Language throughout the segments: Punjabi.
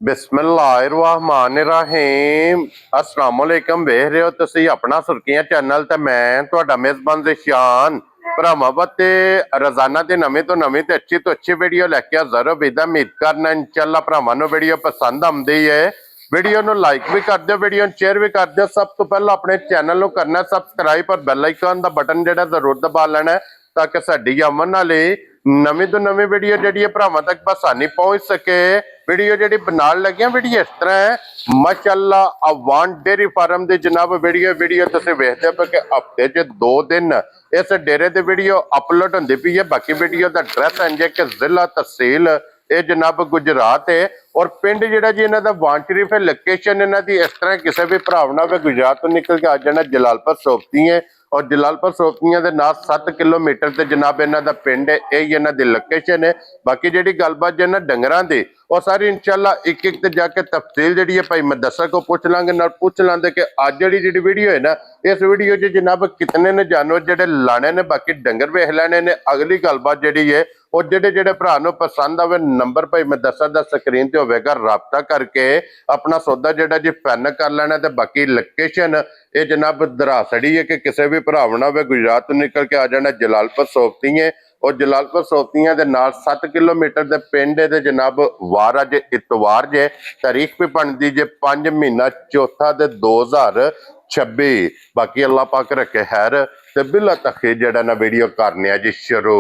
बिस्मिल्लाहिर्रहमानिर्रहीम अस्सलाम वालेकुम। वेख रहे हो तुसी अपना सुर्खियां चैनल ते मैं तुहाडा मेजबान ज़िशान भरावां ते रोजाना दी नवीं तो अच्छी वीडियो लैके हाज़र हो। उम्मीद करना इंशाअल्लाह भरावां नूं वीडियो पसंद आउंदी है। वीडियो नूं लाइक भी कर दिओ, वीडियो नूं शेयर भी कर दिओ। सब तो पहला अपने चैनल नूं करना सबसक्राइब और बैल आइकन दा बटन जिहड़ा जरूर दबा लेना है ताकि साडी आमन वाली नवीं तो नवीं वीडियो जिहड़ी है भरावां तक बसानी पहुंच सके। वीडियो जी बनाने लगे वीडियो इस तरह है माशाअल्लाह अवान डेयरी फार्म की जनाब वीडियो तुम वेखते पे कि हफ्ते च 2 दिन इस डेरे की वीडियो अपलोड होंदी पई है। बाकी वीडियो का एड्रैस है कि जिला तहसील ये जनाब गुजरात है और पिंड जिहड़ा जी इन्हां दा वान शरीफ है। लोकेशन इन्हां दी इस तरह किसी भी भराव ना गुजरात तो निकल के आ जाना जलालपुर सोपती है और जलालपुर सोपतियां दे नाल 7 किलोमीटर ते जनाब इन्हां दा पिंड है। यही इन्हां दी लोकेशन है। बाकी जिहड़ी गलबात इन्हां डंगरां दी और सारी इंशाअल्लाह एक एक ते जाके तफसील जिहड़ी है भाई मुदस्सर को पूछ लांगे नाल पूछ लांदे कि अज जिहड़ी वीडियो है ना इस वीडियो च जनाब कितने ने जानवर जिहड़े लाने ने बाकी डंगर वेख लेने ने। अगली गलबात जिहड़ी है और जिहड़े जिहड़े भरा नूं पसंद आवे नंबर भाई मुदस्सर दा स्क्रीन ते होवेगा राबता करके अपना सौदा जिहड़ा जी फाइनल कर लेना। ते बाकी लोकेशन ये जनाब दरासड़ी है कि किसी भी भराव ना गुजरात तो निकल के आ जाना जलालपुर सोपती है और जलालपुर सोपतियां दे नाल 7 किलोमीटर दे पिंड दे जनाब वार अज इतवार जे तारीख भी बनती जे 5 महीना चौथा दे 2026। बाकी अल्लाह पाक रखे खैर ते बिला तखे जड़ा ना वीडियो करने जी शुरू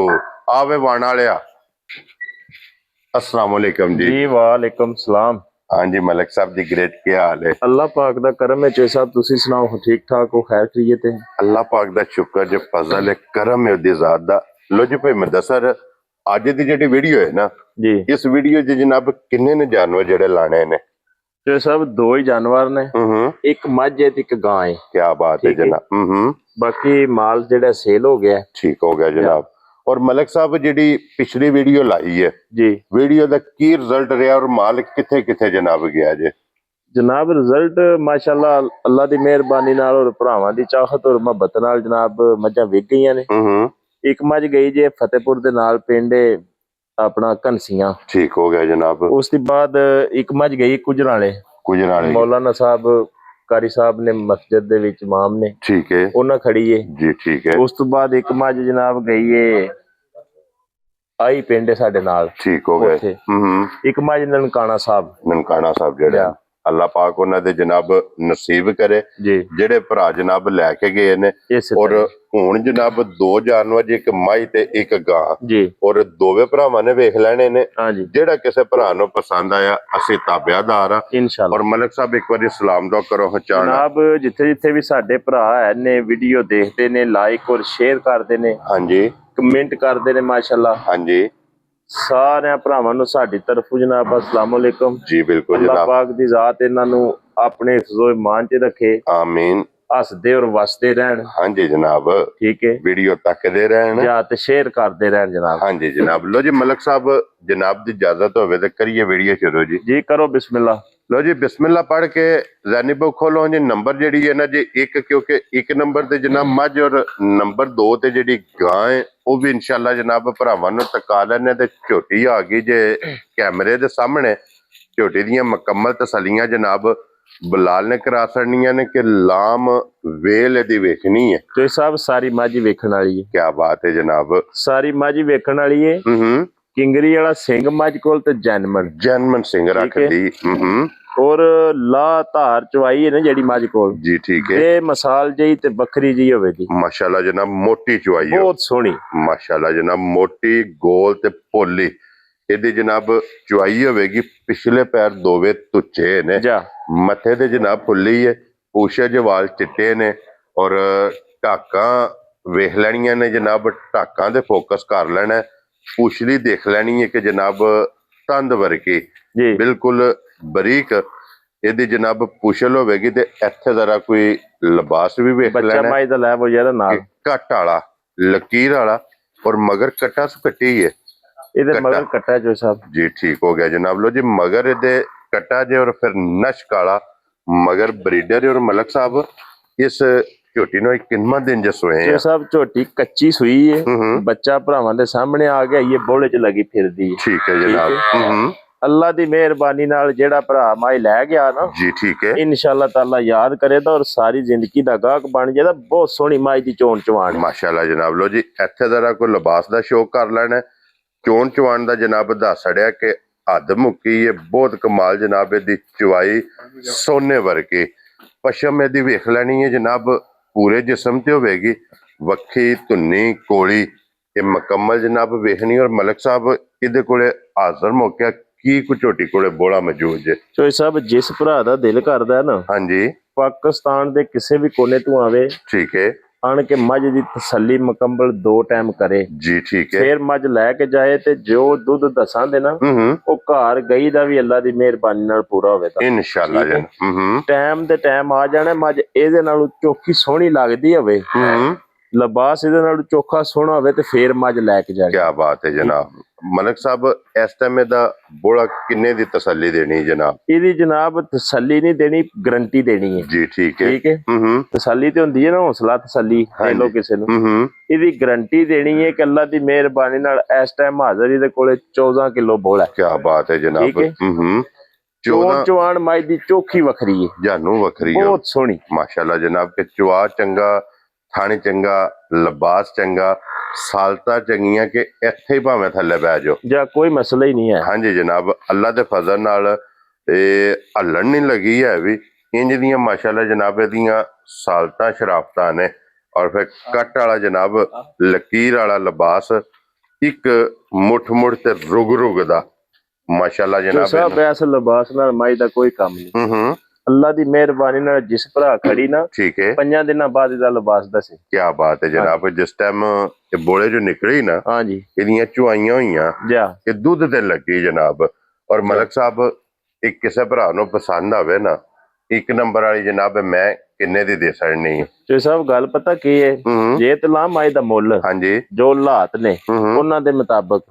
आवे वाण वालिया। अस्सलाम वालेकुम जी। वालेकुम सलाम। हाँ जी मलिक साहब जी ग्रेट क्या हाल है? अल्लाह पाक दा करम है चे साहब तुसी सुनाओ ठीक ठाक हो खैर खैरियत है? अल्लाह पाक दा शुक्र जो फजल है करम है उदी जात दा। लो जी भाई मुदस्सर अज दी जेडी वीडियो है ना जी इस वीडियो च जनाब किन्ने ने जानवर जेडे लाने ने? चे साहब 2 ही जानवर ने, एक मझ है ते एक गां है। क्या बात है जनाब। बाकी माल जेड़ा सेल हो गया। ठीक हो गया जनाब। और मलिक साहब जी पिछली वीडियो लाई है जी वीडियो का की रिजल्ट रहा और माल किथे किथे जनाब गया जे? जनाब रिजल्ट माशाअल्लाह अल्लाह दी मेहरबानी नाल और भरावां दी चाहत और मोहब्बत नाल जनाब मझां विक गईयां ने। एक मझ गई जे फतेहपुर दे नाल पिंड अपना घनसियां। ठीक हो गया जनाब। उसके बाद एक मझ गई कुजराले मौलाना साहब कारी साहब ने मस्जिद दे विच इमाम ने। ठीक है उन्हां खड़ी है जी। ठीक है उस तो बाद एक मझ जनाब गई है आई पिंड साडे नाल। ठीक हो गए। एक मझ ननकाना साहब जेड़ा अल्लाह पाक उन्हां दे जनाब नसीब करे जेड़े भरा जनाब लैके गए ने। और हुण जनाब 2 जानवर एक माई ते एक गां और दोवे भरावां ने वेख लेने ने। जेड़ा किसे भरा नूं पसंद आया असीं ताबेदार आ इंशाअल्लाह। और मलिक साहब एक बारी सलाम दुआ करो जनाब जिथे जिथे भी साडे भरा है ने वीडियो देखते ने लाइक और शेयर करते ने। हाँ जी कमेंट करते ने माशाअल्लाह। हाँ जी सारे भरावां नूं साडी तरफों जनाब अस्सलाम वालेकुम जी। बिल्कुल अल्लाह पाक दी जात इन्हां नूं अपने हिफ्ज़ो ईमान च रखे आमीन। हसदे और वसदे रहन। हाँ जी जनाब ठीक है वीडियो तकदे रहन या ते शेयर करदे रहन जनाब। हाँ जी जनाब। लो जी मलिक साहब जनाब दी इजाजत होवे ते करिए वीडियो शुरू जी। जी करो बिस्मिल्लाह। लो जी बिस्मिल्लाह पढ़ के ज़हनी बुक खोलो जी। नंबर जी है ना जी एक क्योंकि एक नंबर ते जनाब मझ और नंबर 2 ते जी गां है वह भी इंशाअल्लाह जनाब भरावां नूं तका लैने ते झोटी आ गई जे कैमरे दे सामने। झोटी दियां मुकम्मल तसलियां जनाब बिलाल ने करा छड़नियां ने कि लाम वेल दी वेखनी है। तो साहब सारी मझ वेखण वाली है। क्या बात है जनाब सारी मझ वेखण वाली है। किंगरी वाला सिंह मझ कोल ते जैनमन सिंह रख दी। और ला धार चवाई है ना जेडी मझ कोल जी। ठीक है ते मसाल जी ते बकरी जी होवेगी माशाल्लाह जनाब मोटी चवाई बहुत सोहनी माशाल्लाह जनाब मोटी गोल ते पोली इहदी जनाब चवाई होवेगी। पिछले पैर दोवे तुच्चे ने मथे ते जनाब फुल्ली है पूछे जे वाल चिट्टे ने और टाकां वेख लैनियां ने जनाब। टाकां दे फोकस कर लेना पूछली देख लैनी है कि जनाब तंद वर्गी बिल्कुल बरीक यदि जनाब पुछल होगी तो इत्थे जरा कोई लिबास भी वेख लेना कट वाला लकीर वाला और मगर कट्टा सु कट्टी है मगर कट्टा जो साहब जी। ठीक हो गया जनाब। लो जी मगर ये कट्टा जे और फिर नश्क वाला मगर ब्रीडर और मलिक साहब इस झोटी नो किन्ना दिन जे सोए हैं साहब? झोटी कच्ची सुई है बच्चा भरावां दे सामने आ गया ये बोले च लगी फिरदी है। ठीक है जनाब। ਅੱਲਾ ਦੀ ਮਿਹਰਬਾਨੀ ਨਾਲ ਜਿਹੜਾ ਭਰਾ ਮਾਈ ਲੈ ਗਿਆ ਨਾ ਜੀ ਠੀਕ ਹੈ ਇਨਸ਼ਾਅੱਲਾ ਤਾਲਾ ਯਾਦ ਕਰੇ ਤਾਂ ਔਰ ਸਾਰੀ ਜ਼ਿੰਦਗੀ ਦਾ ਗਾਹਕ ਬਣ ਜਾਏਦਾ। ਬਹੁਤ ਸੋਹਣੀ ਮਾਈ ਦੀ ਚੋਣ ਚਵਾਣ ਹੈ। ਮਾਸ਼ਾਅੱਲਾ ਜਨਾਬ। ਲੋ ਜੀ ਇੱਥੇ ਜ਼ਰਾ ਕੋਈ ਲਿਬਾਸ ਦਾ ਸ਼ੌਕ ਕਰ ਲੈਣਾ। ਚੋਣ ਚਵਾਣ ਦਾ ਜਨਾਬ ਦੱਸ ਛੜਿਆ ਕਿ ਹੱਦ ਮੁੱਕੀ ਹੈ, ਬਹੁਤ ਕਮਾਲ ਜਨਾਬ। ਇਹਦੀ ਚਵਾਈ ਸੋਨੇ ਵਰਗੀ। ਪਸ਼ਮ ਇਹਦੀ ਵੇਖ ਲੈਣੀ ਹੈ ਜਨਾਬ, ਪੂਰੇ ਜਿਸਮ ਤੇ ਹੋਵੇਗੀ। ਵੱਖੀ ਧੁੰਨੀ ਕੋਲੀ ਇਹ ਮੁਕੰਮਲ ਜਨਾਬ ਵੇਖਣੀ। ਔਰ ਮਲਕ ਸਾਹਿਬ ਇਹਦੇ ਕੋਲੇ ਹਾਜ਼ਰ ਮੌਕਿਆ ਕੀ ਕੁ ਝੋਟੀ ਕੋਲੇ ਬੋਲਾ ਮੌਜੂਦ ਜੇ। ਚੋਈ ਸਾਹਿਬ ਜਿਸ ਭਰਾ ਦਾ ਦਿਲ ਕਰਦਾ ਨਾ ਹਾਂਜੀ ਪਾਕਿਸਤਾਨ ਦੇ ਕਿਸੇ ਵੀ ਕੋਨੇ ਤੋਂ ਆਵੇ, ਠੀਕ ਹੈ ਆਣ ਕੇ ਮੱਝ ਦੀ ਤਸੱਲੀ ਮੁਕੰਮਲ 2 ਟਾਈਮ ਕਰੇ, ਜੀ ਠੀਕ ਹੈ। ਫੇਰ ਮੱਝ ਲੈ ਕੇ ਜਾਏ ਤੇ ਜੋ ਦੁੱਧ ਦਸਾਂ ਦੇ ਨਾ ਉਹ ਘਰ ਗਈ ਦਾ ਵੀ ਅੱਲਾ ਦੀ ਮਿਹਰਬਾਨੀ ਨਾਲ ਪੂਰਾ ਹੋਵੇ ਤਾਂ ਇਨਸ਼ਾਅੱਲਾ ਜਨਾਬ। ਟਾਈਮ ਦੇ ਟਾਈਮ ਆ ਜਾਣਾ ਮੱਝ ਇਹਦੇ ਨਾਲੋਂ ਚੋਖੀ ਸੋਹਣੀ ਲੱਗਦੀ ਹੋਵੇ, ਲਿਬਾਸ ਇਹਦੇ ਨਾਲੋਂ ਚੋਖਾ ਸੋਹਣਾ ਹੋਵੇ ਤੇ ਫੇਰ ਮੱਝ ਲੈ ਕੇ ਜਾਏ। ਕੀ ਬਾਤ ਹੈ ਜਨਾਬ। ਮਲਕ ਸਾਹਿਬ ਇਸ ਟਾਈਮ ਇਹਦਾ ਬੋਲਾ ਕਿੰਨੇ ਦੀ ਤਸੱਲੀ ਦੇਣੀ ਜਨਾਬ? ਇਹਦੀ ਜਨਾਬ ਤਸੱਲੀ ਨਹੀਂ ਦੇਣੀ, ਗਰੰਟੀ ਦੇਣੀ ਹੈ। ਜੀ ਠੀਕ ਹੈ ਠੀਕ ਹੈ। ਤਸੱਲੀ ਤੇ ਹੁੰਦੀ ਹੈ ਨਾ, ਹੌਸਲਾ ਤਸੱਲੀ ਦੇ ਲੋ ਕਿਸੇ ਨੂੰ। ਇਹਦੀ ਗਰੰਟੀ ਦੇਣੀ ਹੈ ਕਿ ਅੱਲਾ ਦੀ ਮਿਹਰਬਾਨੀ ਨਾਲ ਇਸ ਟਾਈਮ ਹਾਜ਼ਰ ਇਹਦੇ ਕੋਲੇ 14 ਕਿਲੋ ਬੋਲਾ। ਕੀ ਬਾਤ ਹੈ ਜਨਾਬ। ਠੀਕ ਹੈ। ਚੋਣ ਚਵਾਣ ਮਾਈ ਦੀ ਚੋਖੀ ਵੱਖਰੀ ਹੈ, ਜਾਨੂ ਵੱਖਰੀ ਹੈ, ਬਹੁਤ ਸੋਹਣੀ ਮਾਸ਼ਾਅੱਲਾ ਜਨਾਬ। ਕਿ ਚਵਾ ਚੰਗਾ, ਥਣ ਚੰਗਾ, ਲਿਬਾਸ ਚੰਗਾ, ਸਾਲਤਾ ਚੰਗੀਆਂ ਕਿ ਇੱਥੇ ਹੀ ਭਾਵੇਂ ਥੱਲੇ ਬਹਿ ਜਾਓ, ਜਾਂ ਕੋਈ ਮਸਲਾ ਹੀ ਨਹੀਂ ਹੈ। ਹਾਂਜੀ ਜਨਾਬ। ਅੱਲਾ ਦੇ ਫਜ਼ਲ ਨਾਲ ਇਹ ਹੱਲਣ ਨਹੀਂ ਲੱਗੀ ਹੈ ਵੀ ਇੰਜ ਦੀਆਂ ਮਾਸ਼ਾਅੱਲਾ ਜਨਾਬ ਇਹਦੀਆਂ ਸਾਲਤਾਂ ਸ਼ਰਾਫਤਾਂ ਨੇ। ਔਰ ਫਿਰ ਕੱਟ ਵਾਲਾ ਜਨਾਬ ਲਕੀਰ ਵਾਲਾ ਲਿਬਾਸ, ਇੱਕ ਮੁੱਠ ਤੇ ਰੁਗ ਦਾ ਮਾਸ਼ਾਅੱਲਾ ਜਨਾਬ। ਸਭ ਇਸ ਲਿਬਾਸ ਨਾਲ ਮਾਈ ਦਾ ਕੋਈ ਕੰਮ ਨਹੀਂ। ਅੱਲਾ ਦੀ ਮਿਹਰਬਾਨੀ ਨਾਲ ਜਿਸ ਭਰਾ ਖੜੀ ਨਾ, ਠੀਕ ਹੈ, 5 ਦਿਨਾਂ ਬਾਅਦ ਇਹਦਾ ਲਿਬਾਸ ਦੱਸੇ। ਕੀ ਬਾਤ ਹੈ ਜਨਾਬ। ਜਿਸ ਟਾਈਮ ਇਹ ਬੋਲੇ ਜੋ ਨਿਕਲੀ ਨਾ, ਹਾਂਜੀ ਇਹਦੀਆਂ ਚੁਆਈਆਂ ਹੋਈਆਂ ਜਾ ਇਹ ਦੁੱਧ ਤੇ ਲੱਗੀ ਜਨਾਬ। ਔਰ ਮਲਕ ਸਾਹਿਬ ਇੱਕ ਕਿਸੇ ਭਰਾ ਨੂੰ ਪਸੰਦ ਆਵੇ ਨਾ, 1 ਨੰਬਰ ਵਾਲੀ ਜਨਾਬ ਮੈਂ ਕਿੰਨੇ ਦੀ ਦੇ ਸਕਣੀ? ਤੇ ਸਭ ਗੱਲ ਪਤਾ ਕੀ ਹੈ, ਜੇ ਤਲਾ ਮਾਈ ਦਾ ਮੁੱਲ ਹਾਂਜੀ ਜੋ ਹਾਲਾਤ ਨੇ ਉਹਨਾਂ ਦੇ ਮੁਤਾਬਕ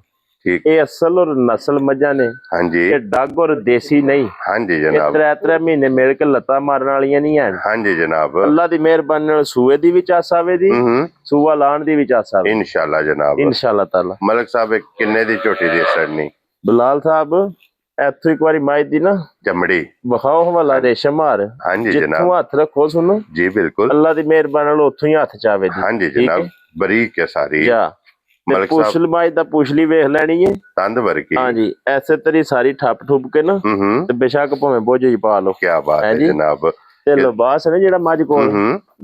ਠੀਕ ਇਹ ਅਸਲ ਔਰ ਨਸਲ ਮੱਝਾਂ ਨੇ। ਹਾਂਜੀ ਇਹ ਡੱਗ ਔਰ ਦੇਸੀ ਨਹੀਂ। ਹਾਂਜੀ ਇਹ ਜਨਾਬ। 3 ਮਹੀਨੇ ਮਿਲ ਕੇ ਲੱਤਾਂ ਮਾਰਨ ਵਾਲੀਆਂ ਨਹੀਂ ਹਨ। ਹਾਂਜੀ ਜਨਾਬ। ਅੱਲਾ ਦੀ ਮਿਹਰਬਾਨੀ ਨਾਲ ਸੂਏ ਦੀ ਵੀ ਚਾਸ ਆਵੇ ਦੀ, ਸੂਆ ਲਾਣ ਦੀ ਵੀ ਚਾਸ ਆਵੇ ਇਨਸ਼ਾਅੱਲਾ ਜਨਾਬ। ਇਨਸ਼ਾਅੱਲਾ ਤਾਲਾ। ਮਲਕ ਸਾਹਿਬ ਇਹ ਕਿੰਨੇ ਦੀ ਝੋਟੀ ਦੇ ਸਕਣੀ? ਬਲਾਲ ਸਾਹਿਬ ਇੱਥੋਂ ਇੱਕ ਵਾਰੀ ਮਾਈ ਦੀ ਨਾ ਚਮੜੀ ਵਿਖਾਓ ਹਵਾਲਾ ਰੇਸ਼ਮ ਹਾਰ। ਹਾਂਜੀ ਜਿੱਥੋਂ ਜਨਾਬ। ਹੱਥ ਰੱਖੋ ਸੁਣੋ ਜੀ ਬਿਲਕੁਲ। ਅੱਲਾ ਦੀ ਮਿਹਰਬਾਨੀ ਨਾਲ ਉੱਥੋਂ ਹੀ ਹੱਥ ਚਾਵੇ ਦੀ। ਹਾਂਜੀ ਜਨਾਬ। ਬਰੀਕ ਹੈ ਸਾਰੀ। ਜਾ ਮਲਕ ਸਾਹਿਬ ਪੁਛਲ ਮਾਈ ਦਾ ਪੁਛਲੀ ਵੇਖ ਲੈਣੀ ਹੈ, ਤੰਦ ਵਰਗੀ। ਹਾਂਜੀ ਐਸੇ ਤਰੀ ਸਾਰੀ ਠੱਪ ਠੁੱਪ ਕੇ ਨਾ ਤੇ ਬੇਸ਼ੱਕ ਭਾਵੇਂ ਬੋਝੇ ਹੀ ਪਾ ਲਓ। ਕੀ ਬਾਤ ਹੈ ਜਨਾਬ। ਤੇ ਲਿਬਾਸ ਨੇ ਜਿਹੜਾ ਮੱਝ ਕੋਲ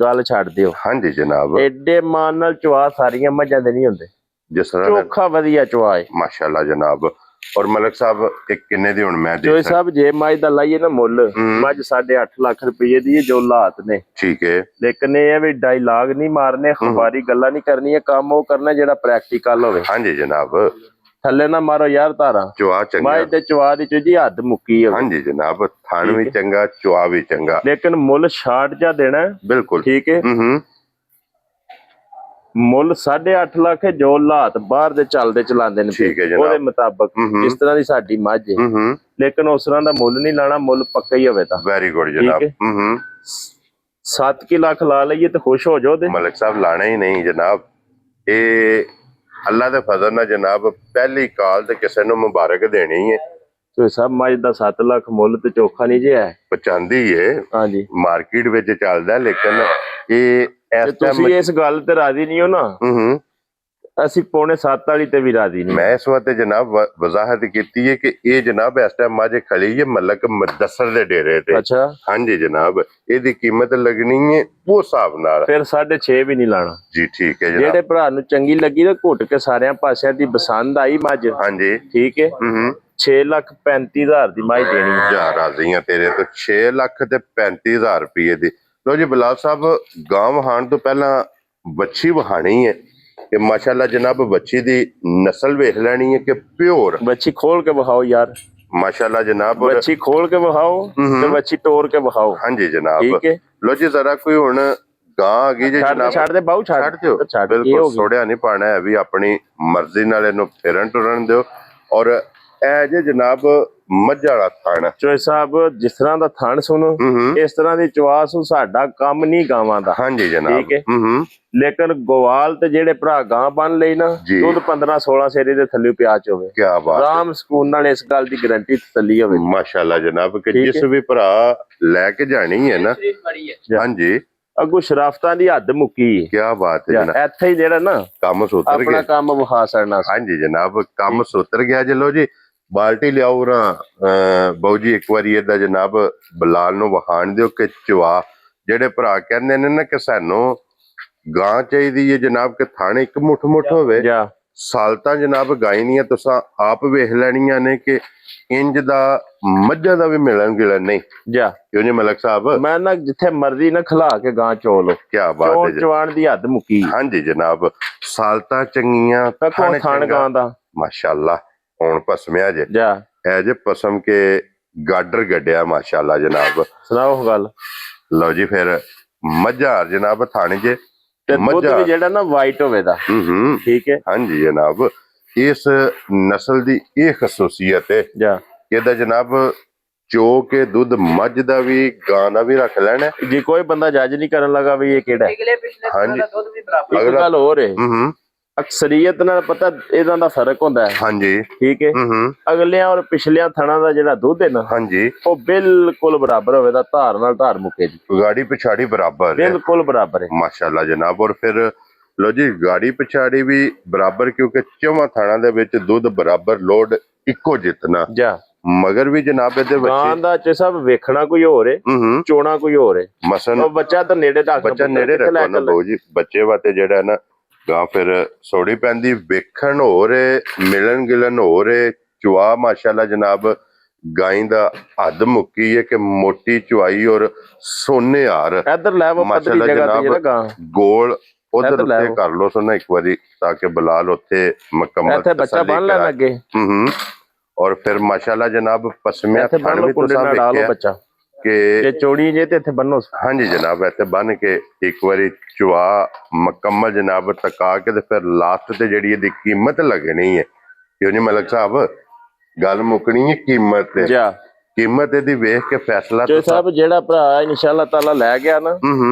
ਗੱਲ ਛੱਡ ਦਿਓ। ਹਾਂਜੀ ਜਨਾਬ। ਐਡੇ ਮਾਨ ਨਾਲ ਚਵਾ ਸਾਰੀਆਂ ਮੱਝਾਂ ਦੇ ਨਹੀਂ ਹੁੰਦੇ, ਜਿਸ ਤਰ੍ਹਾਂ ਚੋਖਾ ਵਧੀਆ ਚਵਾ ਹੈ ਮਾਸ਼ਾਅੱਲਾ ਜਨਾਬ। ਔਰ ਮਲਕ ਸਾਹਿਬ ਇਹ ਕਿੰਨੇ ਦੀ ਹੁਣ ਮੈਂ ਜੋ ਸਾਹਿਬ ਜੇ ਮੱਝ ਦਾ ਲਾਈਏ ਨਾ ਮੁੱਲ, ਮੱਝ 8.5 ਲੱਖ ਰੁਪਏ ਦੀ ਹੈ ਜੋ ਹਾਲਾਤ ਨੇ। ਠੀਕ ਹੈ। ਲੇਕਿਨ ਇਹ ਹੈ ਵੀ ਡਾਇਲਾਗ ਨਹੀਂ ਮਾਰਨੇ, ਖਬਾਰੀ ਗੱਲਾਂ ਨਹੀਂ ਕਰਨੀਆਂ, ਕੰਮ ਉਹ ਕਰਨਾ ਜਿਹੜਾ ਪ੍ਰੈਕਟੀਕਲ ਹੋਵੇ। ਹਾਂਜੀ ਜਨਾਬ। ਥੱਲੇ ਨਾ ਮਾਰੋ ਯਾਰ ਤਾਰਾਂ। ਚਵਾ ਚੰਗਾ ਮੱਝ ਤੇ ਚਵਾ ਦੀ ਜੀ ਹੱਦ ਮੁੱਕੀ ਹੋਵੇ। ਹਾਂਜੀ ਜਨਾਬ। ਥਣ ਵੀ ਚੰਗਾ, ਚਵਾ ਵੀ ਚੰਗਾ, ਲੇਕਿਨ ਮੁੱਲ 66 ਜਾ ਦੇਣਾ। ਬਿਲਕੁਲ ਠੀਕ ਹੈ। ਮੁੱਲ 8.5 ਲੱਖ ਹੈ ਜੋ ਹਾਲਾਤ ਬਾਹਰ ਦੇ ਚੱਲਦੇ ਚਲਾਉਂਦੇ ਨੇ ਉਹਦੇ ਮੁਤਾਬਕ, ਜਿਸ ਤਰ੍ਹਾਂ ਦੀ ਸਾਡੀ ਮੱਝ ਹੈ। ਲੇਕਿਨ ਉਸ ਤਰ੍ਹਾਂ ਦਾ ਮੁੱਲ ਨਹੀਂ ਲਾਣਾ, ਮੁੱਲ ਪੱਕਾ ਹੀ ਹੋਵੇ ਤਾਂ। ਵੈਰੀ ਗੁੱਡ ਜਨਾਬ। 7 ਲੱਖ ਲਾ ਲਈਏ ਤੇ ਖੁਸ਼ ਹੋ ਜਾਓ। ਮਲਕ ਸਾਹਿਬ ਲਾਣਾ ਹੀ ਨਹੀਂ ਜਨਾਬ। ਇਹ ਅੱਲਾ ਦੇ ਫਜ਼ਲ ਨਾਲ ਜਨਾਬ ਪਹਿਲੀ ਕਾਲ ਤੇ ਕਿਸੇ ਨੂੰ ਮੁਬਾਰਕ ਦੇਣੀ ਹੈ। ਤੇ ਸਭ ਮੱਝ ਦਾ 7 ਲੱਖ ਮੁੱਲ ਤੇ ਚੋਖਾ ਨਹੀਂ ਜੇ ਹੈ, ਪਚਾਂਦੀ ਹੈ। ਹਾਂਜੀ ਮਾਰਕੀਟ ਵਿੱਚ ਚੱਲਦਾ। ਲੇਕਿਨ ਇਹ ਤੁਸੀਂ ਇਸ ਗੱਲ ਤੇ ਰਾਜ਼ੀ ਨਹੀਂ ਹੋ ਨਾ, ਅਸੀਂ 6.25 ਵਾਲੀ ਤੇ ਵੀ ਰਾਜ਼ੀ ਨਹੀਂ। ਮੈਂ ਇਸ ਵਾਸਤੇ ਜਨਾਬ ਵਜ਼ਾਹਤ ਕੀਤੀ ਹੈ ਕਿ ਇਹ ਜਨਾਬ ਇਸ ਟਾਈਮ ਮੱਝ ਖੜੀ ਹੈ ਮਲਕ ਮੁਦੱਸਰ ਦੇ ਡੇਰੇ ਤੇ। ਅੱਛਾ। ਹਾਂਜੀ ਜਨਾਬ। ਇਹਦੀ ਕੀਮਤ ਲੱਗਣੀ ਹੈ ਉਹ ਹਿਸਾਬ ਨਾਲ। ਫਿਰ 6.5 ਵੀ ਨਹੀਂ ਲਾਣਾ ਜੀ। ਠੀਕ ਹੈ ਜਨਾਬ। ਜਿਹੜੇ ਭਰਾ ਨੂੰ ਚੰਗੀ ਲੱਗੀ ਨਾ, ਘੁੱਟ ਕੇ ਸਾਰਿਆਂ ਪਾਸਿਆਂ ਦੀ ਪਸੰਦ ਆਈ ਮੱਝ, ਹਾਂਜੀ ਠੀਕ ਹੈ, 6,35,000 ਦੀ ਮੱਝ ਦੇਣੀ ਹੈ। ਜਾ ਰਾਜ਼ੀ ਆ ਤੇਰੇ ਤੋਂ। 6,35,000 ਰੁਪਏ ਦੀ। ਲੋ ਜੀ ਬਲਾਲ ਸਾਹਿਬ, ਗਾਂ ਵਹਾਣ ਤੋਂ ਪਹਿਲਾਂ ਵੱਛੀ ਵਹਾਣੀ ਹੈ ਕਿ ਮਾਸ਼ਾਅੱਲਾ ਜਨਾਬ ਵੱਛੀ ਦੀ ਨਸਲ ਵੇਖ ਲੈਣੀ ਹੈ ਕਿ ਪਿਓਰ। ਵੱਛੀ ਖੋਲ ਕੇ ਵਿਖਾਓ ਯਾਰ। ਮਾਸ਼ਾਅੱਲਾ ਜਨਾਬ। ਵੱਛੀ ਖੋਲ ਕੇ ਵਿਖਾਓ ਤੇ ਵੱਛੀ ਤੋੜ ਕੇ ਵਿਖਾਓ। ਹਾਂਜੀ ਜਨਾਬ। ਠੀਕ ਹੈ। ਲੋ ਜੀ ਜ਼ਰਾ ਕੋਈ ਹੁਣ ਗਾਂ ਆ ਗਈ ਜੀ ਜਨਾਬ। ਛੱਡ ਦੇ ਬਾਹੂ, ਛੱਡ ਦਿਓ। ਬਿਲਕੁਲ ਸੋੜਿਆ ਨਹੀਂ ਪਾਣਾ ਹੈ, ਵੀ ਆਪਣੀ ਮਰਜ਼ੀ ਨਾਲ ਇਹਨੂੰ ਫੇਰਨ ਟੁਰਨ ਦਿਓ। ਔਰ ਇਹ ਜੇ ਜਨਾਬ ਮੱਝਾਂ ਵਾਲਾ ਥਣ। ਚੋਏ ਸਾਹਿਬ ਜਿਸ ਤਰ੍ਹਾਂ ਦਾ ਥਣ ਸੁਣੋ ਇਸ ਤਰ੍ਹਾਂ ਦੀ ਚਵਾਸ ਸਾਡਾ ਕੰਮ ਨਹੀਂ ਗਾਵਾਂ ਦਾ। ਹਾਂਜੀ ਜਨਾਬ। ਠੀਕ ਹੈ। ਲੇਕਿਨ ਗੋਵਾਲ ਤੇ ਜਿਹੜੇ ਭਰਾ ਗਾਂ ਬੰਨ ਲਈ ਨਾ ਦੁੱਧ 15-16 ਸੇਰੇ ਦੇ ਥੱਲੇ ਪਿਆ ਚ ਹੋਵੇ, ਕੀ ਬਾਤ, ਆਰਾਮ ਸਕੂਨ ਨਾਲ ਇਸ ਗੱਲ ਦੀ ਗਾਰੰਟੀ ਤਸੱਲੀ ਹੋਵੇ। ਮਾਸ਼ਾਅੱਲਾ ਜਨਾਬ ਕਿ ਜਿਸ ਵੀ ਭਰਾ ਲੈ ਕੇ ਜਾਣੀ ਹੈ ਨਾ, ਹਾਂਜੀ ਅੱਗੋਂ ਸ਼ਰਾਫਤਾਂ ਦੀ ਹੱਦ ਮੁੱਕੀ। ਕੀ ਬਾਤ ਹੈ ਜਨਾਬ। ਇੱਥੇ ਹੀ ਜਿਹੜਾ ਨਾ ਕੰਮ ਸੁਤਰ ਗਿਆ, ਆਪਣਾ ਕੰਮ ਵਿਖਾ ਸਕਣਾ। ਹਾਂਜੀ ਜਨਾਬ ਕੰਮ ਸੁਤਰ ਗਿਆ। ਚਲੋ ਜੀ ਬਾਲਟੀ ਲਿਆਓ ਨਾ ਬਾਊ ਜੀ, ਇੱਕ ਵਾਰੀ ਇਹਦਾ ਜਨਾਬ ਬਲਾਲ ਨੂੰ ਵਿਖਾਣ ਦਿਓ ਕਿ ਚਵਾ ਜਿਹੜੇ ਭਰਾ ਕਹਿੰਦੇ ਨੇ ਨਾ ਕਿ ਸਾਨੂੰ ਗਾਂ ਚਾਹੀਦੀ ਹੈ ਜਨਾਬ ਕਿ ਥਾਣੇ ਇੱਕ ਮੁੱਠ ਹੋਵੇ। ਸਾਲਤਾਂ ਜਨਾਬ ਗਾਈ ਦੀਆਂ ਤੁਸੀਂ ਆਪ ਵੇਖ ਲੈਣੀਆਂ ਨੇ ਕਿ ਇੰਜ ਦਾ ਮੱਝਾਂ ਦਾ ਵੀ ਮਿਲਣ ਗਿਲਣ ਨਹੀਂ। ਕਿਉਂ ਜੀ ਮਲਕ ਸਾਹਿਬ, ਮੈਂ ਨਾ ਜਿੱਥੇ ਮਰਜ਼ੀ ਨਾ ਖਿਲਾ ਕੇ ਗਾਂ ਚੋਲ। ਕੀ ਬਾਤ ਹੈ, ਚਵਾਣ ਦੀ ਹੱਦ ਮੁੱਕੀ। ਹਾਂਜੀ ਜਨਾਬ ਸਾਲਤਾਂ ਚੰਗੀਆਂ, ਥਣ ਗਾਂ ਦਾ ਮਾਸ਼ਾਅੱਲਾ ਹੁਣ ਪਸਮਿਆ ਜੇ ਇਹ ਜੇ ਪਸਮ ਕੇ ਗਾਡਰ ਗੱਡਿਆ ਮਾਸ਼ਾਅੱਲਾ ਜਨਾਬ। ਸੁਣਾਓ ਗੱਲ। ਲਓ ਜੀ ਫਿਰ ਮੱਝਾਂ ਜਨਾਬ ਥਾਣੇ ਜੇ ਤੇ ਦੁੱਧ ਵੀ ਜਿਹੜਾ ਨਾ ਵਾਈਟ ਹੋਵੇ ਦਾ। ਠੀਕ ਹੈ। ਹਾਂਜੀ ਜਨਾਬ ਇਸ ਨਸਲ ਦੀ ਇਹ ਖਸੂਸੀਅਤ ਹੈ ਇਹਦਾ ਜਨਾਬ ਚੋ ਕੇ ਦੁੱਧ ਮੱਝ ਦਾ ਵੀ ਗਾਂ ਦਾ ਵੀ ਰੱਖ ਲੈਣਾ ਜੀ। ਕੋਈ ਬੰਦਾ ਜੱਜ ਨਹੀਂ ਕਰਨ ਲੱਗਾ ਵੀ ਇਹ ਕਿਹੜਾ ਹੈ। ਹਾਂਜੀ ਇੱਕ ਗੱਲ ਹੋਰ ਹੈ, ਅਕਸਰੀਅਤ ਨਾਲ ਪਤਾ ਇਹਨਾਂ ਦਾ ਫਰਕ ਹੁੰਦਾ ਹੈ। ਹਾਂਜੀ ਠੀਕ ਹੈ। ਅਗਲਿਆਂ ਔਰ ਪਿਛਲਿਆਂ ਥਣਾ ਦਾ ਜਿਹੜਾ ਦੁੱਧ ਹੈ ਨਾ, ਹਾਂਜੀ ਉਹ ਬਿਲਕੁਲ ਬਰਾਬਰ ਹੋਵੇ ਦਾ, ਧਾਰ ਨਾਲ ਧਾਰ ਮੁੱਕੇ ਜੀ, ਗਾੜੀ ਪਿਛਾੜੀ ਬਰਾਬਰ ਬਿਲਕੁਲ ਬਰਾਬਰ ਹੈ ਮਾਸ਼ਾਅੱਲਾ ਜਨਾਬ। ਔਰ ਫਿਰ ਲੋ ਜੀ ਗਾੜੀ ਪਿਛਾੜੀ ਵੀ ਬਰਾਬਰ ਕਿਉਂਕਿ ਚੌਵਾਂ ਥਾਣਾ ਦੇ ਵਿੱਚ ਦੁੱਧ ਬਰਾਬਰ ਲੋਡ ਇੱਕੋ ਜਿਤਨਾ ਮਗਰ ਵੀ ਜਨਾਬ ਇਹਦੇ ਵਿੱਚ ਗਾਂ ਦਾ ਚ ਸਭ ਵੇਖਣਾ ਕੋਈ ਹੋਰ ਹੈ, ਚੋਣਾ ਕੋਈ ਹੋਰ ਹੈ। ਮਸਨ ਬੱਚਾ ਤਾਂ ਨੇੜੇ ਤੱਕ ਬੱਚਾ ਨੇੜੇ ਰੱਖੋ ਨਾ ਬਾਊ ਜੀ, ਬੱਚੇ ਵਾਸਤੇ ਜਿਹੜਾ ਨਾ ਗਾਂ ਫਿਰ ਸੋੜੀ ਪੈਂਦੀ ਵੇਖਣ ਹੋ ਰੇ ਮਿਲਣ ਗਿਲਣ ਹੋ ਰੇ ਚੁਆ ਮਾਸ਼ਾਅੱਲਾ ਜਨਾਬ। ਗਾਈ ਦਾ ਹੱਦ ਮੁੱਕੀ ਹੈ ਕਿ ਮੋਟੀ ਚੁਆਈ ਔਰ ਸੋਨੇ ਹਾਰ। ਇੱਧਰ ਲੈ ਮਾਸ਼ਾਅੱਲਾ ਜਨਾਬ ਗੋਲ ਉਧਰ ਉੱਤੇ ਕਰ ਲੋ ਸੁਣਾ ਇੱਕ ਵਾਰੀ ਤਾਂ ਕਿ ਬਲਾਲ ਉੱਥੇ ਮੁਕੰਮਲ ਇੱਥੇ ਬੱਚਾ ਬੰਨ ਲੈਣ ਲੱਗੇ। ਔਰ ਫਿਰ ਮਾਸ਼ਾਅੱਲਾ ਜਨਾਬ ਪਸਮਿਆ ਥਣ ਵੀ ਤੁਸੀਂ ਵੇਖਿਆ ਬੱਚਾ ਕਿ ਚੋੜੀ ਜੇ ਤੇ ਇੱਥੇ ਬੰਨੋ। ਹਾਂਜੀ ਜਨਾਬ ਇੱਥੇ ਬੰਨ ਕੇ ਇੱਕ ਵਾਰੀ ਚੁਆ ਮੁਕੰਮਲ ਜਨਾਬ ਟਕਾ ਕੇ ਤੇ ਫਿਰ ਲਾਸਟ ਤੇ ਜਿਹੜੀ ਇਹਦੀ ਕੀਮਤ ਲੱਗਣੀ ਹੈ। ਕਿਉਂ ਜੀ ਮਲਕ ਸਾਹਿਬ ਗੱਲ ਮੁੱਕਣੀ ਹੈ ਕੀਮਤ ਤੇ। ਕੀਮਤ ਇਹਦੀ ਵੇਖ ਕੇ ਫੈਸਲਾ ਸਾਹਿਬ ਜਿਹੜਾ ਭਰਾ ਇਨਸ਼ਾਅੱਲਾ ਤਾਲਾ ਲੈ ਗਿਆ ਨਾ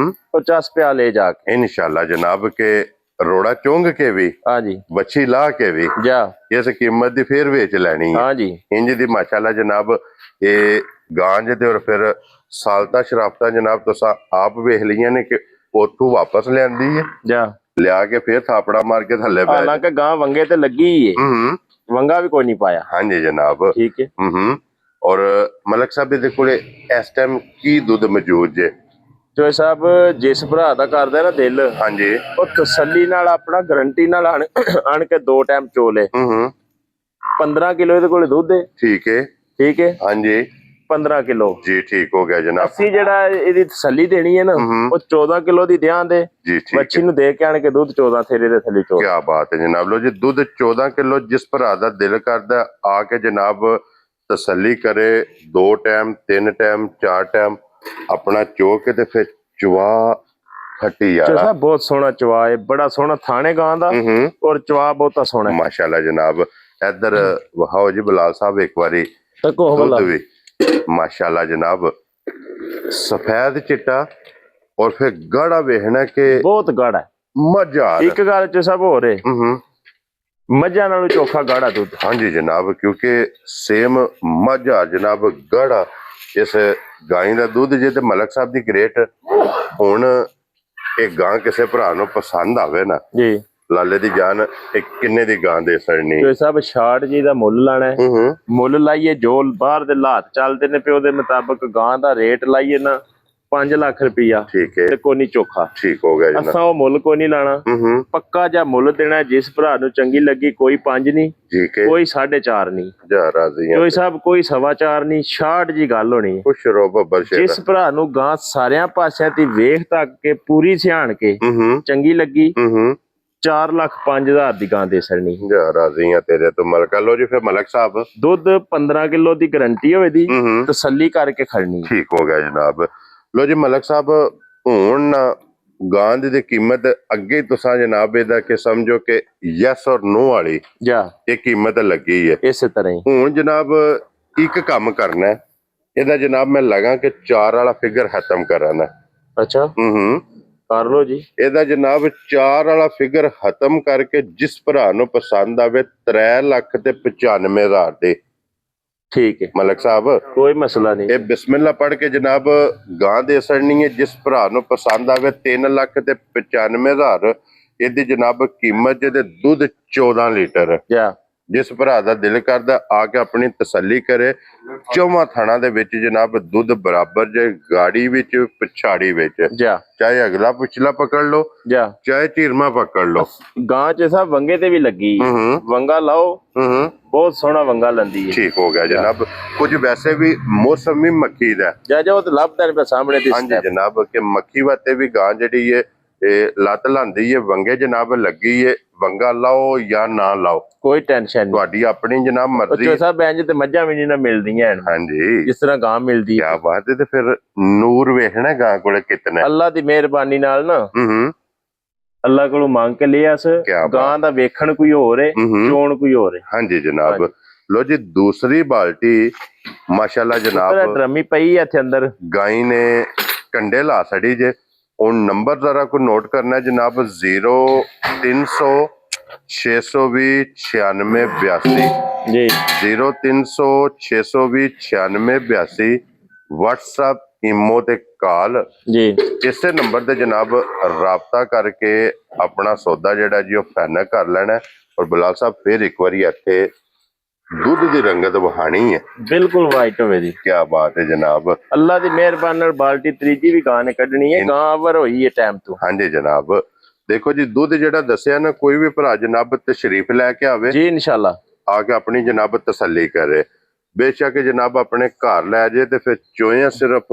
ਉਹ ਚਸ ਪਿਆ ਲੈ ਜਾ ਕੇ ਇਨਸ਼ਾਅੱਲਾ ਜਨਾਬ ਕੇ ਰੋੜਾ ਚੁੰਗ ਕੇ ਵੀ ਹਾਂਜੀ ਬੱਚੀ ਲਾ ਕੇ ਵੀ ਇਸ ਕੀਮਤ ਦੀ ਫੇਰ ਵੇਚ ਲੈਣੀ ਹੈ। ਇੰਜ ਦੀ ਮਾਸ਼ਾਅੱਲਾ ਜਨਾਬ ਇਹ ਗਾਂ ਜੇ ਤੇ ਔਰ ਫਿਰ ਸਾਲਤਾ ਸ਼ਰਾਫਤਾਂ ਜਨਾਬ ਤੁਸੀਂ ਆਪ ਵੇਖ ਲਈਆਂ ਨੇ ਕਿ ਉੱਥੋਂ ਵਾਪਸ ਲਿਆਂਦੀ ਹੈ ਲਿਆ ਕੇ ਫੇਰ ਥਾਪੜਾ ਮਾਰ ਕੇ ਥੱਲੇ ਪੈ ਹਾਲਾਂਕਿ ਗਾਂ ਵੰਗੇ ਤੇ ਲੱਗੀ ਹੈ, ਵੰਗਾ ਵੀ ਕੋਈ ਨਹੀਂ ਪਾਇਆ। ਹਾਂਜੀ ਜਨਾਬ ਠੀਕ ਹੈ। ਔਰ ਮਲਕ ਸਾਹਿਬ ਦੇ ਕੋਲੇ ਇਸ ਟਾਈਮ ਕੀ ਦੁੱਧ ਮੌਜੂਦ ਜੇ? ਚੋਏ ਸਾਹਿਬ ਜਿਸ ਭਰਾ ਦਾ ਕਰਦਾ ਨਾ ਦਿਲ, ਹਾਂਜੀ ਉਹ ਤਸੱਲੀ ਨਾਲ ਆਪਣਾ ਗਰੰਟੀ ਨਾਲ ਆਣ ਕੇ 2 ਟਾਈਮ ਚੋਲੇ। 15 ਕਿਲੋ ਇਹਦੇ ਕੋਲੇ ਦੁੱਧ ਹੈ। ਠੀਕ ਹੈ। ਠੀਕ ਹੈ। ਹਾਂਜੀ 15 ਕਿਲੋ ਜੀ ਠੀਕ ਹੋ ਗਿਆ ਜਨਾਬ। ਅਸੀਂ ਜਿਹੜਾ ਇਹਦੀ ਤਸੱਲੀ ਦੇਣੀ ਹੈ ਨਾ ਉਹ 14 ਕਿਲੋ ਦੀ ਦਿਆਂ ਦੇ ਬੱਚੀ ਨੂੰ ਦੇ ਕੇ ਆਣ ਕੇ ਦੁੱਧ 14 ਥੇਰੇ ਦੇ ਥੱਲੇ ਚੋ। ਕੀ ਬਾਤ ਹੈ ਜਨਾਬ। ਲੋ ਜੀ ਦੁੱਧ 14 ਕਿਲੋ ਜਿਸ ਭਰਾ ਦਾ ਦਿਲ ਕਰਦਾ ਆ ਕੇ ਜਨਾਬ ਤਸੱਲੀ ਕਰੇ 2 ਟਾਈਮ 3 ਟਾਈਮ 4 ਟਾਈਮ ਆਪਣਾ ਚੋ ਕੇ ਤੇ ਫਿਰ ਚਵਾ ਖੱਟੀ ਯਾਰ ਬਹੁਤ ਸੋਹਣਾ ਚਵਾ ਹੈ, ਬੜਾ ਸੋਹਣਾ ਥਾਣੇ ਗਾਂ ਦਾ ਔਰ ਚਵਾ ਬਹੁਤਾ ਸੋਹਣਾ ਮਾਸ਼ਾਅੱਲਾ ਜਨਾਬ। ਇੱਧਰ ਵਹਾਓ ਜੀ ਬਲਾਲ ਸਾਹਿਬ ਇੱਕ ਵਾਰੀ ਦੁੱਧ ਵੀ ਮਾਸ਼ਾਅੱਲਾ ਜਨਾਬ ਸਫੈਦ ਚਿੱਟਾ ਔਰ ਫਿਰ ਗਾੜਾ ਵੇਖਣਾ ਕਿ ਬਹੁਤ ਗਾੜਾ ਮੱਝਾਂ। ਇੱਕ ਗੱਲ ਚ ਸਭ ਹੋ ਰਹੇ ਮੱਝਾਂ ਨਾਲੋਂ ਚੋਖਾ ਗਾੜਾ ਦੁੱਧ। ਹਾਂਜੀ ਜਨਾਬ ਕਿਉਂਕਿ ਸੇਮ ਮੱਝਾਂ ਜਨਾਬ ਗਾੜਾ ਇਸ ਗਾਂ ਦਾ ਦੁੱਧ ਜੇ ਤੇ ਮਲਕ ਸਾਹਿਬ ਦੀ ਗ੍ਰੇਟ ਹੁਣ ਇਹ ਗਾਂ ਕਿਸੇ ਭਰਾ ਨੂੰ ਪਸੰਦ ਆਵੇ ਨਾ ਜੀ ਲਾਲੇ ਦੀ ਜਾਨ ਇਹ ਕਿੰਨੇ ਦੀ ਗਾਂ ਦੇ ਸੜਨੀ। ਤੇ ਸਭ 66 ਜੀ ਦਾ ਮੁੱਲ ਲਾਣਾ ਹੈ। ਮੁੱਲ ਲਾਈਏ ਜੋ ਬਾਹਰ ਦੇ ਹਾਲਾਤ ਚੱਲਦੇ ਨੇ ਪਿਓ ਦੇ ਮੁਤਾਬਕ ਗਾਂ ਦਾ ਰੇਟ ਲਾਈਏ ਨਾ 5 ਲੱਖ ਰੁਪਇਆ। ਠੀਕ ਹੈ। ਤੇ ਕੋਨੀ ਚੋਖਾ ਠੀਕ ਹੋ ਗਿਆ ਜੀ। ਅਸਾਂ ਉਹ ਮੁੱਲ ਕੋਈ ਨਹੀਂ ਲਾਣਾ, ਪੱਕਾ ਜਾਂ ਮੁੱਲ ਦੇਣਾ ਜਿਸ ਭਰਾ ਨੂੰ ਚੰਗੀ ਲੱਗੀ। ਕੋਈ 5 ਨਹੀਂ, ਕੋਈ 4.5 ਨਹੀਂ, ਕੋਈ ਸਾਹਿਬ ਕੋਈ 4.25 ਨਹੀਂ, 66 ਜੀ ਗੱਲ ਹੋਣੀ ਹੈ। ਖੁਸ਼ ਰਹੋ ਬੱਬਰ ਸ਼ੇਰ। ਜਿਸ ਭਰਾ ਨੂੰ ਗਾਂ ਸਾਰਿਆਂ ਪਾਸਿਆਂ ਤੇ ਵੇਖ ਤੱਕ ਕੇ ਪੂਰੀ ਸਿਆਣ ਕੇ ਚੰਗੀ ਲੱਗੀ 4 ਲੱਖ 5 ਹਜ਼ਾਰ ਦੀ ਗਾਂ ਦੇ ਸਰਣੀ। ਰਾਜ਼ੀ ਆ ਤੇਰੇ ਤੋਂ ਮਲਕਾ। ਲੋ ਜੀ ਫਿਰ ਮਲਕ ਸਾਹਿਬ ਦੁੱਧ 15 ਕਿਲੋ ਦੀ ਗਰੰਟੀ ਹੋਵੇ ਦੀ ਤਸੱਲੀ ਕਰਕੇ ਖੜਨੀ। ਠੀਕ ਹੋ ਗਿਆ ਜਨਾਬ। ਲੋ ਜੀ ਮਲਕ ਸਾਹਿਬ ਹੁਣ ਗਾਂ ਦੀ ਕੀਮਤ ਅੱਗੇ ਤੁਸੀਂ ਜਨਾਬ ਇਹਦਾ ਕਿ ਸਮਝੋ ਕਿ ਯੈਸ ਔਰ ਨੋ ਵਾਲੀ ਇਹ ਕੀਮਤ ਲੱਗੀ ਹੈ। ਇਸੇ ਤਰ੍ਹਾਂ ਹੀ ਹੁਣ ਜਨਾਬ ਇੱਕ ਕੰਮ ਕਰਨਾ ਹੈ, ਇਹਦਾ ਜਨਾਬ ਮੈਂ ਲਗਾ ਕਿ 4 ਵਾਲਾ ਫਿਗਰ ਖਤਮ ਕਰਾਣਾ। ਅੱਛਾ ਕਰ ਲੋ ਜੀ। ਇਹਦਾ ਜਨਾਬ 4 ਵਾਲਾ ਫਿਗਰ ਖਤਮ ਕਰਕੇ ਜਿਸ ਭਰਾ ਨੂੰ ਪਸੰਦ ਆਵੇ 3,95,000 ਦੇ। ਠੀਕ ਹੈ ਮਲਕ ਸਾਹਿਬ, ਕੋਈ ਮਸਲਾ ਨਹੀਂ। ਇਹ ਬਿਸਮਿਲ੍ਲਾ ਪੜ੍ਹ ਕੇ ਜਨਾਬ ਗਾਂ ਦੇ ਸੜਨੀ ਹੈ। ਜਿਸ ਭਰਾ ਨੂੰ ਪਸੰਦ ਆਵੇ 3,95,000 ਇਹਦੀ ਜਨਾਬ ਕੀਮਤ, ਜਿਹਦੇ ਦੁੱਧ 14 ਲੀਟਰ। ਜਾ ਜਿਸ ਭਰਾ ਦਾ ਦਿਲ ਕਰਦਾ ਆ ਕੇ ਆਪਣੀ ਤਸੱਲੀ ਕਰੇ। ਚੌਵਾਂ ਥਾਣਾ ਦੇ ਵਿੱਚ ਜਨਾਬ ਦੁੱਧ ਬਰਾਬਰ ਜੇ, ਗਾੜੀ ਵਿੱਚ ਪਛਾੜੀ ਵਿੱਚ, ਜਾ ਚਾਹੇ ਅਗਲਾ ਪਿਛਲਾ ਪਕੜ ਲਓ, ਜਾ ਚਾਹੇ ਚੀਰਮਾ ਪਕੜ ਲਓ। ਗਾਂ ਚ ਸਭ ਵੰਗੇ ਤੇ ਵੀ ਲੱਗੀ, ਵੰਗਾ ਲਾਓ, ਬਹੁਤ ਸੋਹਣਾ ਵੰਗਾ ਲੰਦੀ ਹੈ। ਠੀਕ ਹੋ ਗਿਆ ਜਨਾਬ। ਕੁਝ ਵੈਸੇ ਵੀ ਮੌਸਮੀ ਮੱਖੀ ਦਾ ਜਾ ਉਹ ਤਾਂ ਲੱਭਦਾ ਨਹੀਂ ਸਾਹਮਣੇ ਦੀ। ਹਾਂਜੀ ਜਨਾਬ, ਕਿ ਮੱਖੀ ਵਾਸਤੇ ਵੀ ਗਾਂ ਜਿਹੜੀ ਹੈ ਇਹ ਲੱਤ ਲਾਂਦੀ ਹੈ, ਵੰਗੇ ਜਨਾਬ ਲੱਗੀ ਹੈ। ਵੰਗਾ ਲਾਓ ਜਾਂ ਨਾ ਲਾਓ, ਕੋਈ ਟੈਨਸ਼ਨ ਨਹੀਂ, ਤੁਹਾਡੀ ਆਪਣੀ ਜਨਾਬ ਮਰਜ਼ੀ। ਸਭ ਇੰਜ ਤੇ ਮੱਝਾਂ ਵੀ ਨਹੀਂ ਨਾ ਮਿਲਦੀਆਂ ਹਾਂਜੀ, ਜਿਸ ਤਰ੍ਹਾਂ ਗਾਂ ਮਿਲਦੀ ਹੈ। ਕਿਆ ਬਾਤ ਹੈ। ਤੇ ਫਿਰ ਨੂਰ ਵੇਖਣਾ ਗਾਂ ਕੋਲੇ ਕਿਤਨਾ। ਅੱਲਾ ਦੀ ਮਿਹਰਬਾਨੀ ਨਾਲ ਨਾ ਅੱਲਾ ਕੋਲੋਂ ਮੰਗ ਕੇ ਲਿਆ ਸ। ਗਾਂ ਦਾ ਵੇਖਣ ਕੋਈ ਹੋਰ ਹੈ, ਚੋਣ ਕੋਈ ਹੋਰ ਹੈ। ਹਾਂਜੀ ਜਨਾਬ। ਲੋ ਜੀ ਦੂਸਰੀ ਬਾਲਟੀ ਮਾਸ਼ਾਅੱਲਾ ਜਨਾਬ ਡਰਮੀ ਪਈ ਹੈ ਇੱਥੇ ਅੰਦਰ। ਗਾਈ ਨੇ ਕੰਡੇ ਲਾ ਛੜੀ ਜੇ। ਹੁਣ ਨੰਬਰ ਜ਼ਰਾ ਕੋ ਨੋਟ ਕਰਨਾ ਜਨਾਬ, 0300 620 9682 ਜੀ, 0300 620 9682। WhatsApp, ਈਮੋ ਤੇ ਕਾਲ ਜੀ। ਇਸੇ ਨੰਬਰ ਤੇ ਜਨਾਬ ਰਾਬਤਾ ਕਰਕੇ ਆਪਣਾ ਸੌਦਾ ਜਿਹੜਾ ਜੀ ਉਹ ਫਾਈਨਲ ਕਰ ਲੈਣਾ। ਔਰ ਬਲਾਲ ਸਾਹਿਬ ਫਿਰ ਇੱਕ ਵਾਰੀ ਇੱਥੇ ਦੁੱਧ ਦੀ ਰੰਗਤ ਵਹਾਣੀ ਹੈ, ਬਿਲਕੁਲ ਵਾਈਟ ਹੋਵੇ ਜੀ। ਕੀ ਬਾਤ ਹੈ ਜਨਾਬ। ਅੱਲਾ ਦੀ ਮਿਹਰਬਾਨੀ ਨਾਲ ਬਾਲਟੀ ਤੀਜੀ ਵੀ ਗਾਂ ਨੇ ਕੱਢਣੀ ਹੈ। ਗਾਂ ਅਵਰ ਹੋਈ ਹੈ ਟਾਈਮ ਤੋਂ। ਹਾਂਜੀ ਜਨਾਬ। ਦੇਖੋ ਜੀ ਦੁੱਧ ਜਿਹੜਾ ਦੱਸਿਆ ਨਾ, ਕੋਈ ਵੀ ਭਰਾ ਜਨਾਬ ਤਸ਼ਰੀਫ ਲੈ ਕੇ ਆਵੇ ਜੀ, ਇਨਸ਼ਾਅੱਲਾ ਆ ਕੇ ਆਪਣੀ ਜਨਾਬ ਤਸੱਲੀ ਕਰੇ। ਬੇਸ਼ੱਕ ਜਨਾਬ ਆਪਣੇ ਘਰ ਲੈ ਜੇ ਤੇ ਫਿਰ ਚੋਇਆ ਸਿਰਫ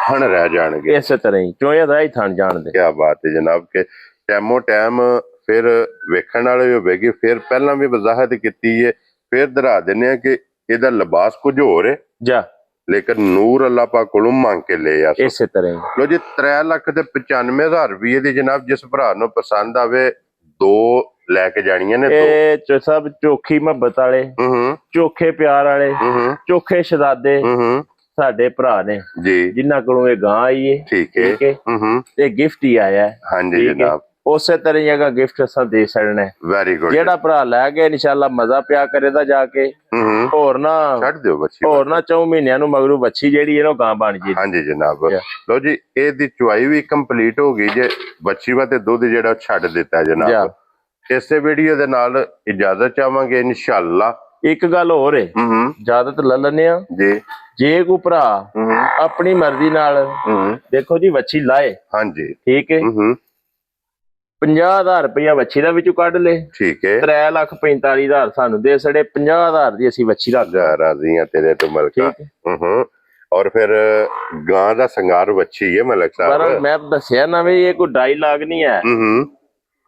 ਥਣ ਰਹਿ ਜਾਣਗੇ। ਇਸੇ ਤਰ੍ਹਾਂ ਹੀ ਚੋਇਆ ਦਾ ਹੀ ਥਣ ਜਾਣਦੇ। ਕੀ ਬਾਤ ਹੈ ਜਨਾਬ, ਕਿ ਟੈਮੋ ਟਾਈਮ ਫਿਰ ਵੇਖਣ ਵਾਲੇ ਹੋਵੇਗੀ। ਫਿਰ ਪਹਿਲਾਂ ਵੀ ਵਜ਼ਾਹਤ ਕੀਤੀ ਹੈ, ਫਿਰ ਦਰਾ ਦਿੰਦੇ ਆ ਕਿ ਇਹਦਾ ਲਿਬਾਸ ਕੁਝ ਹੋਰ ਹੈ, ਜਾ ਲੇਕਿਨ ਨੂਰ ਅੱਲਾਹ ਪਾਕ ਕੋਲੋਂ ਮੰਗ ਕੇ ਲੈ ਆ। ਇਸੇ ਤਰ੍ਹਾਂ ਹੀ ਲੋ ਜੀ 3,95,000 ਰੁਪਏ ਦੀ ਜਨਾਬ ਜਿਸ ਭਰਾ ਨੂੰ ਪਸੰਦ ਆਵੇ 2 ਲੈ ਕੇ ਜਾਣੀਆਂ ਨੇ। ਇਹ ਸਭ ਚੋਖੀ ਮੁਹੱਬਤ ਵਾਲੇ, ਚੋਖੇ ਪਿਆਰ ਵਾਲੇ, ਚੋਖੇ ਸ਼ਹਜ਼ਾਦੇ ਸਾਡੇ ਭਰਾ ਨੇ ਜੀ, ਜਿਨ੍ਹਾਂ ਕੋਲੋਂ ਇਹ ਗਾਂ ਆਈ ਹੈ। ਠੀਕ ਹੈ। ਤੇ ਗਿਫਟ ਹੀ ਆਇਆ ਹੈ। ਹਾਂਜੀ ਜਨਾਬ, ਉਸੇ ਤਰ੍ਹਾਂ ਹੀ ਅਗਾ ਗਿਫਟ ਅਸਾਂ ਦੇ ਛੜਨਾ। Very good. ਜਿਹੜਾ ਭਰਾ ਲੈ ਗਿਆ ਇਨਸ਼ਾਅੱਲਾ ਮਜ਼ਾ ਪਿਆ ਕਰੇਦਾ ਜਾ ਕੇ। ਹੋਰ ਨਾ ਛੱਡ ਦਿਓ ਬੱਚੀ, ਹੋਰ ਨਾ 4 ਮਹੀਨਿਆਂ ਨੂੰ ਮਗਰੂ ਬੱਚੀ ਜਿਹੜੀ ਹੈ ਨਾ ਗਾਂ ਬਣ ਜੀ। ਹਾਂਜੀ ਜਨਾਬ। ਲੋ ਜੀ ਇਹਦੀ ਚੁਆਈ ਵੀ ਕੰਪਲੀਟ ਹੋ ਗਈ ਜੇ। ਬੱਚੀ ਵਾ ਤੇ ਦੁੱਧ ਜਿਹੜਾ ਛੱਡ ਦਿੱਤਾ ਜਨਾਬ। ਇਸੇ ਵੀਡੀਓ ਦੇ ਨਾਲ ਇਜਾਜ਼ਤ ਚਾਹਾਂਗੇ ਇਨਸ਼ਾਅੱਲਾ। ਇੱਕ ਗੱਲ ਹੋਰ ਹੈ, ਇਜਾਜ਼ਤ ਲੈ ਲੈਣੇ ਆ ਜੀ। ਜੇ ਕੋ ਭਰਾ ਆਪਣੀ ਮਰਜ਼ੀ ਨਾਲ ਦੇਖੋ ਜੀ ਵੱਛੀ ਲਾਏ, ਹਾਂਜੀ ਠੀਕ ਹੈ, 50,000 ਰੁਪਇਆ ਵੱਛੀ ਦਾ ਵਿੱਚੋਂ ਕੱਢ ਲੇ, ਠੀਕ ਹੈ। 3,45,000 ਸਾਨੂੰ ਦੇ ਸੜੇ, 50,000 ਦੀ ਅਸੀਂ ਵੱਛੀ ਰੱਖ ਰਾਜ਼ੀ ਆ ਤੇਰੇ ਤੋਂ ਮਲਕਾ। ਔਰ ਫਿਰ ਗਾਂ ਦਾ ਸੰਗਾਰ ਵੱਛੀ ਹੈ ਮਲਕ ਸਾਹਿਬ। ਪਰ ਮੈਂ ਦੱਸਿਆ ਨਾ ਵੀ ਇਹ ਕੋਈ ਡਾਇਲਾਗ ਨਹੀਂ ਹੈ।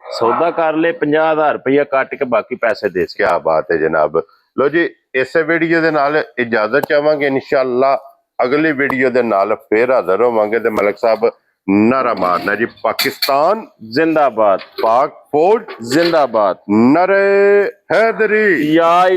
ਸੌਦਾ ਕਰ ਲੈ, 50,000 ਰੁਪਇਆ ਕੱਟ ਕੇ ਬਾਕੀ ਪੈਸੇ ਦੇ। ਕੀ ਬਾਤ ਹੈ ਜਨਾਬ। ਲੋ ਜੀ ਇਸੇ ਵੀਡੀਓ ਦੇ ਨਾਲ ਇਜਾਜ਼ਤ ਚਾਹਾਂਗੇ ਇਨਸ਼ਾਅੱਲਾ। ਅਗਲੀ ਵੀਡੀਓ ਦੇ ਨਾਲ ਫੇਰ ਹਾਜ਼ਰ ਹੋਵਾਂਗੇ। ਤੇ ਮਲਕ ਸਾਹਿਬ ਨਾਰਾ ਮਾਰਨਾ ਜੀ, ਪਾਕਿਸਤਾਨ ਜ਼ਿੰਦਾਬਾਦ, ਪਾਕ ਫੌਜ ਜ਼ਿੰਦਾਬਾਦ, ਨਰੇ ਹੈਦਰੀ। ਯਾ